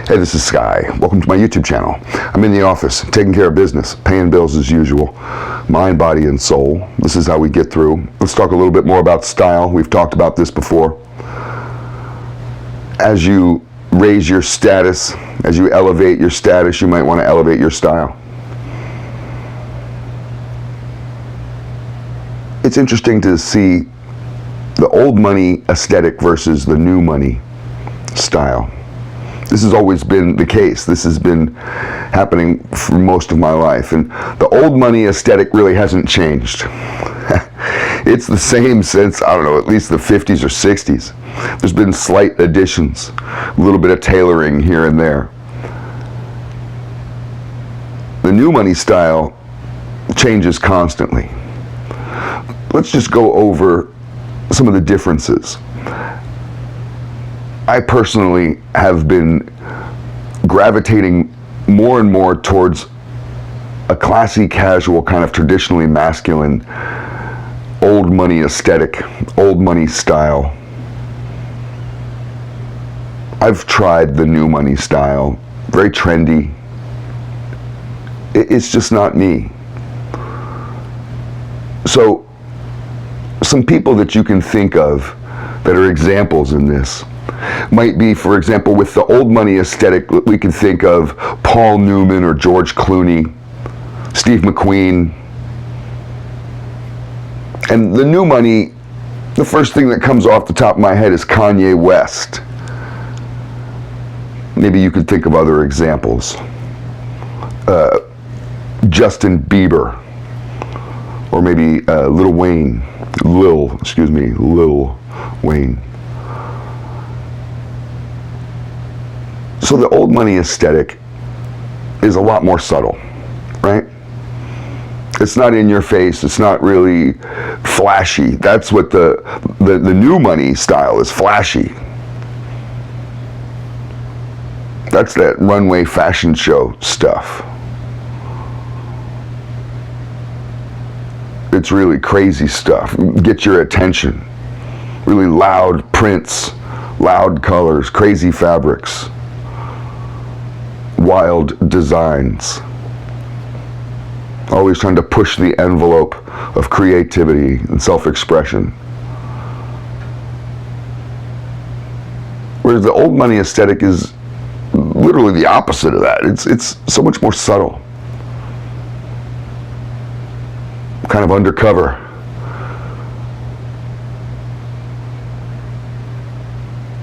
Hey, this is Sky. Welcome to my YouTube channel. I'm in the office, taking care of business, paying bills as usual. Mind, body, and soul. This is how we get through. Let's talk a little bit more about style. We've talked about this before. As you raise your status, as you elevate your status, you might want to elevate your style. It's interesting to see the old money aesthetic versus the new money style. This has always been the case. This has been happening for most of my life. And the old money aesthetic really hasn't changed. It's the same since, I don't know, at least the 50s or 60s. There's been slight additions, a little bit of tailoring here and there. The new money style changes constantly. Let's just go over some of the differences. I personally have been gravitating more and more towards a classy, casual, kind of traditionally masculine, old money aesthetic, old money style. I've tried the new money style, very trendy. It's just not me. So, some people that you can think of that are examples in this might be, for example, with the old money aesthetic, we can think of Paul Newman or George Clooney, Steve McQueen. And the new money, the first thing that comes off the top of my head is Kanye West. Maybe you could think of other examples. Justin Bieber, or maybe Lil Wayne. So the old money aesthetic is a lot more subtle, right? It's not in your face. It's not really flashy. That's what the new money style is, flashy. That's that runway fashion show stuff. It's really crazy stuff. Get your attention. Really loud prints, loud colors, crazy fabrics, wild designs. Always trying to push the envelope of creativity and self-expression. Whereas the old money aesthetic is literally the opposite of that. It's so much more subtle. Kind of undercover.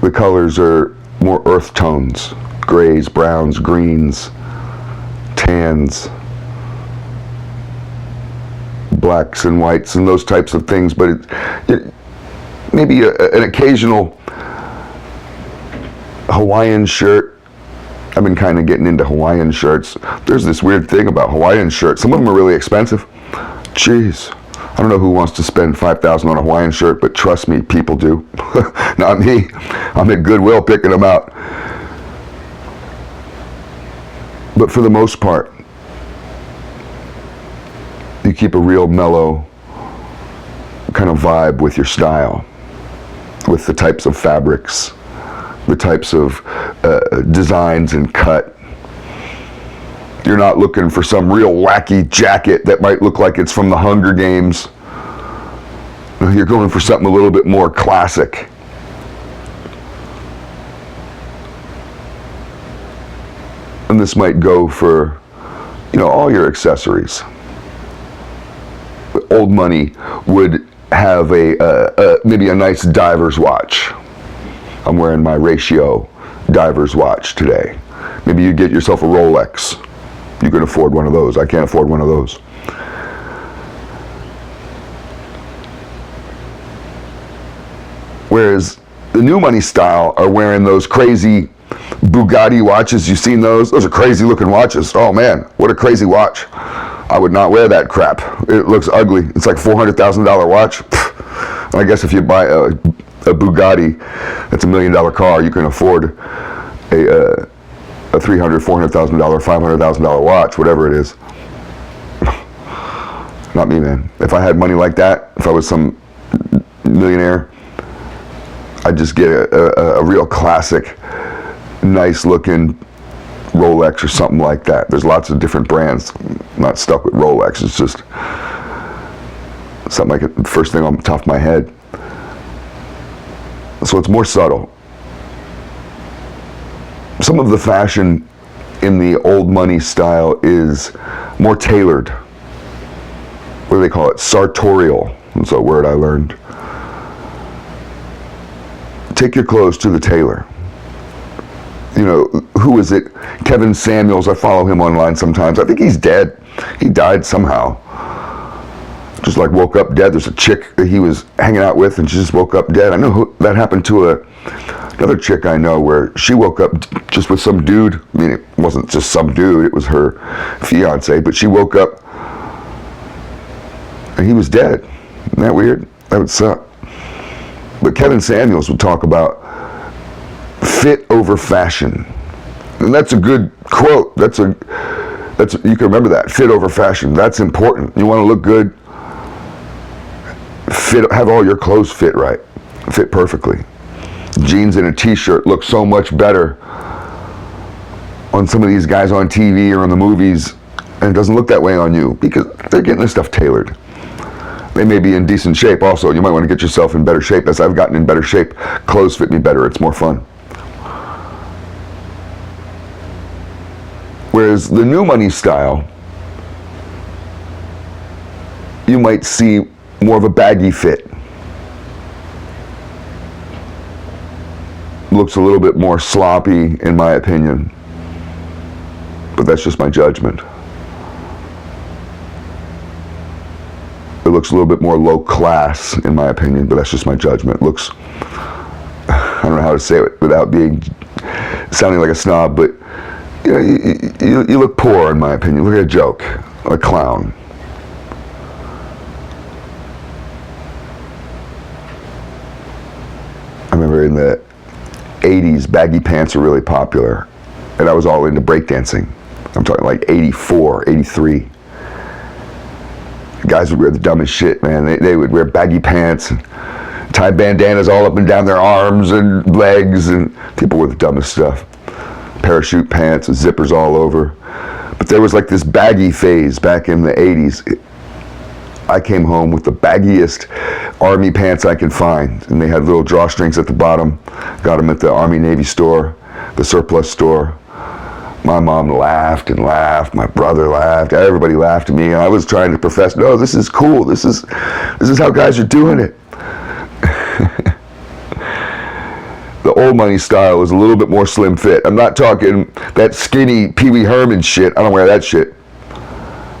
The colors are more earth tones, grays, browns, greens, tans, blacks and whites and those types of things, but it maybe an occasional Hawaiian shirt. I've been kind of getting into Hawaiian shirts. There's this weird thing about Hawaiian shirts. Some of them are really expensive. Jeez, I don't know who wants to spend $5,000 on a Hawaiian shirt, but trust me, people do. Not me. I'm at Goodwill picking them out. But for the most part, you keep a real mellow kind of vibe with your style, with the types of fabrics, the types of designs and cut. You're not looking for some real wacky jacket that might look like it's from the Hunger Games. You're going for something a little bit more classic. And this might go for, all your accessories. Old money would have maybe a nice diver's watch. I'm wearing my Ratio diver's watch today. Maybe you get yourself a Rolex. You can afford one of those. I can't afford one of those. Whereas the new money style are wearing those crazy Bugatti watches. You've seen those? Those are crazy looking watches. Oh man, what a crazy watch. I would not wear that crap. It looks ugly. It's like $400,000 watch. I guess if you buy a Bugatti, that's $1 million car, you can afford a $300,000, $400,000, $500,000 watch, whatever it is. Not me, man. If I had money like that, if I was some millionaire, I'd just get a real classic, nice looking Rolex or something like that. There's lots of different brands. I'm not stuck with Rolex. It's just something like the first thing on the top of my head. So it's more subtle. Some of the fashion in the old money style is more tailored. What do they call it? Sartorial. That's a word I learned. Take your clothes to the tailor. You know, who is it? Kevin Samuels. I follow him online sometimes. I think he's dead. He died somehow. Just like woke up dead. There's a chick that he was hanging out with and she just woke up dead. I know that happened to another chick I know where she woke up just with some dude. I mean, it wasn't just some dude. It was her fiance. But she woke up and he was dead. Isn't that weird? That would suck. But Kevin Samuels would talk about fit over fashion. And that's a good quote. You can remember that. Fit over fashion. That's important. You want to look good, have all your clothes fit right. Fit perfectly. Jeans and a t-shirt look so much better on some of these guys on TV or in the movies, and it doesn't look that way on you because they're getting this stuff tailored. They may be in decent shape also. You might want to get yourself in better shape. As I've gotten in better shape, clothes fit me better. It's more fun. Whereas the new money style, you might see more of a baggy fit. Looks a little bit more sloppy in my opinion. But that's just my judgment. It looks a little bit more low class in my opinion, but that's just my judgment. It looks, I don't know how to say it without sounding like a snob, but you know, you look poor in my opinion. Look at a joke, a clown. I remember in the 80s, baggy pants were really popular, and I was all into breakdancing. I'm talking like 84, 83. Guys would wear the dumbest shit, man. They would wear baggy pants and tie bandanas all up and down their arms and legs, and people wore the dumbest stuff. Parachute pants with zippers all over. But there was like this baggy phase back in the 80s. I came home with the baggiest army pants I could find, and they had little drawstrings at the bottom. Got them at the Army Navy store, the surplus store. My mom laughed and laughed. My brother laughed. Everybody laughed at me. And I was trying to profess, no, this is cool. This is how guys are doing it. The old money style is a little bit more slim fit. I'm not talking that skinny Pee Wee Herman shit. I don't wear that shit.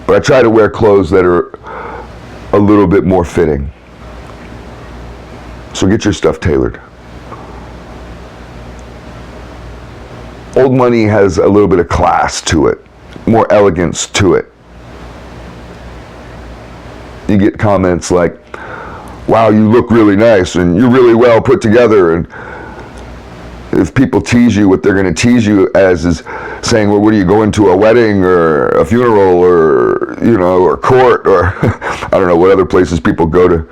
But I try to wear clothes that are a little bit more fitting. So get your stuff tailored. Old money has a little bit of class to it, more elegance to it. You get comments like, wow, you look really nice and you're really well put together. And if people tease you, what they're going to tease you as is saying, well, what are you going to, a wedding or a funeral or, you know, or court or I don't know what other places people go to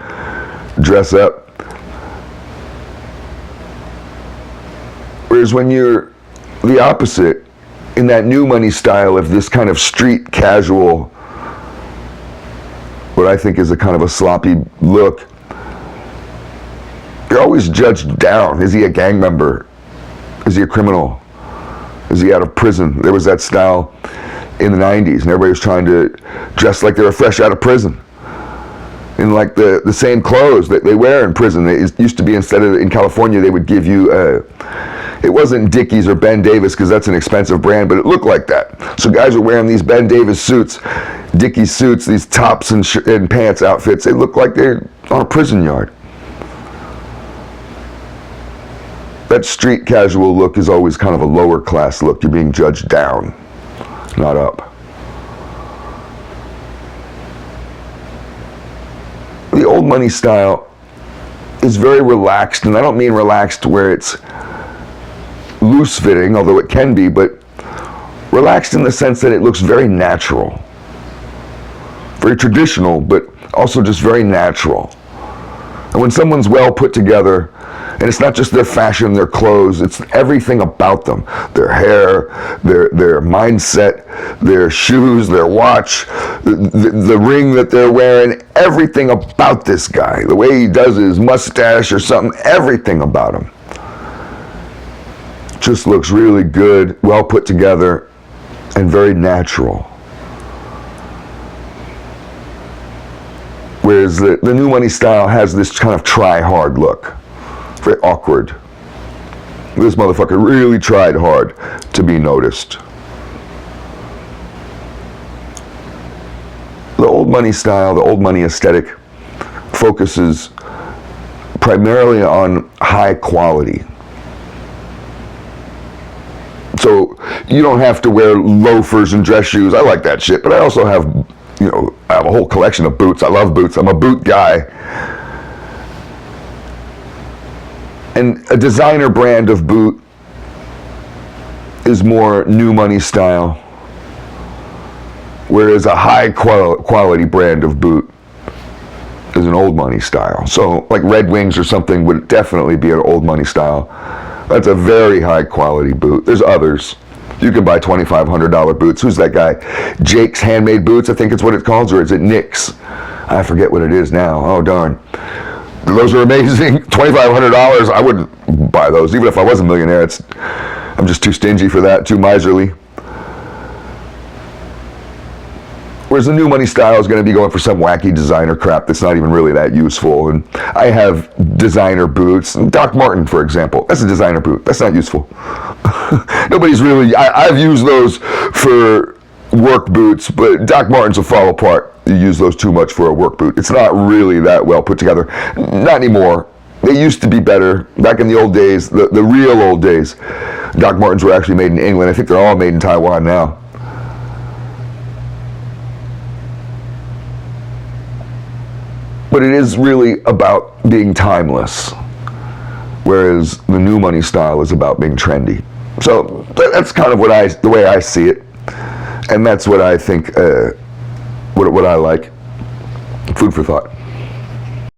dress up. Whereas when you're the opposite, in that new money style of this kind of street casual, what I think is a kind of a sloppy look, you're always judged down. Is he a gang member? Is he a criminal? Is he out of prison? There was that style in the 90s, and everybody was trying to dress like they were fresh out of prison. In like the same clothes that they wear in prison. It used to be, instead of in California, they would give you it wasn't Dickies or Ben Davis because that's an expensive brand, but it looked like that. So guys were wearing these Ben Davis suits, Dickies suits, these tops and pants outfits. They looked like they're on a prison yard. That street casual look is always kind of a lower class look. You're being judged down, not up. The old money style is very relaxed, and I don't mean relaxed where it's loose fitting, although it can be, but relaxed in the sense that it looks very natural. Very traditional, but also just very natural. And when someone's well put together, And it's not just their fashion, their clothes, it's everything about them. Their hair, their mindset, their shoes, their watch, the ring that they're wearing, everything about this guy. The way he does his mustache or something, everything about him. Just looks really good, well put together, and very natural. Whereas the New Money style has this kind of try-hard look. Very awkward. This motherfucker really tried hard to be noticed. The Old Money style, the Old Money aesthetic, focuses primarily on high quality. So you don't have to wear loafers and dress shoes. I like that shit, but I also have, I have a whole collection of boots. I love boots. I'm a boot guy. And a designer brand of boot is more New Money style, whereas a high quality brand of boot is an Old Money style. So like Red Wings or something would definitely be an Old Money style. That's a very high quality boot. There's others. You can buy $2,500 boots. Who's that guy? Jake's Handmade Boots, I think it's what it's called, or is it Nick's? I forget what it is now. Oh, darn. Those are amazing. $2,500, I wouldn't buy those, even if I was a millionaire. I'm just too stingy for that, too miserly. Whereas the New Money style is going to be going for some wacky designer crap that's not even really that useful. And I have designer boots. Doc Marten, for example, that's a designer boot. That's not useful. Nobody's really, I've used those for work boots, but Doc Martens will fall apart. You use those too much for a work boot. It's not really that well put together. Not anymore. They used to be better. Back in the old days, the real old days, Doc Martens were actually made in England. I think they're all made in Taiwan now. But it is really about being timeless, whereas the New Money style is about being trendy. So that's kind of the way I see it, and that's what I think, what I like. Food for thought.